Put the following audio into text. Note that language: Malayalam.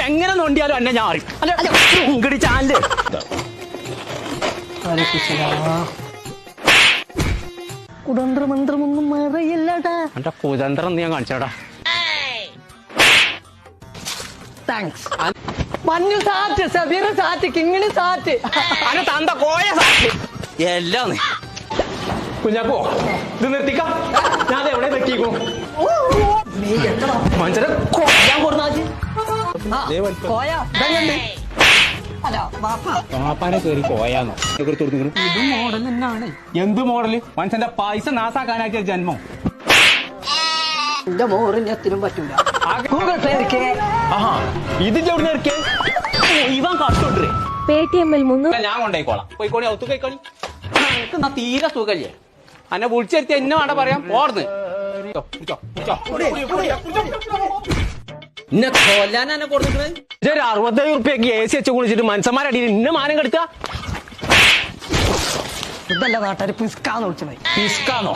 എങ്ങനെ നോണ്ടിയാലും എന്നെ ഞാൻ അറിയും അല്ല ചാനല് കുതന്ത്രമന്ത്രമൊന്നും മറയില്ലടാ. എന്റെ കുതന്ത്രം ഞാൻ കാണിച്ചോടാ. താങ്ക്സ്. മഞ്ഞു സാറ്റ്, സബീർ സാറ്റ്, കിങ്ങിണി സാറ്റ്, അനെ തന്ത കോയ സാറ്റ് എല്ലാം കുഞ്ഞാക്കോ ഇത് നിർത്തിക്കാം. ഞാൻ എവിടെ വെക്കിക്കോ മനുഷ്യരെ ഞാൻ കൊടുത്താച്ച് കോയ ഇതങ്ങണ്ട്. അല്ല ബാപ്പാ പാപ്പാനെ കയറി കോയാന്നോ ഇത് മോഡൽ തന്നെയാണ്. എന്ത് മോഡല്? മനുഷ്യന്റെ പൈസ നാസാക്കാനാക്കിയ ജന്മം. എന്റെ മോറിന് എത്തിനും പറ്റൂല. ഗൂഗിൾ പേ ഇരിക്കേ. ആഹാ ഇത് ചെവിടുന്ന് ഇറക്കിയ ഇവൻ കട്ടോട്ടേ പേടിഎമ്മിൽ 300 ഞാൻ കൊണ്ടേക്കോളാം. പോയിക്കോണി ഔത്തു കൈക്കോളി. എന്നാ തീരെ സുഖല്ലേ അന്നെ വിളിച്ചെടുത്തി എന്നെ വേണ്ട പറയാം. ഓർന്ന് ഇന്നെ കൊല്ലാൻ എന്നെ കൊടുത്തിട്ട് 67 ഉറുപ്പ്യക്ക് AC വെച്ച് കുളിച്ചിട്ട് മനുഷ്യന്മാരടിയിൽ ഇന്നെ മാനം കെടുക്കുക. ഇതല്ല നാട്ടുകാർ പിസ്കാന്ന് വിളിച്ചത്. പിസ്കാന്നോ?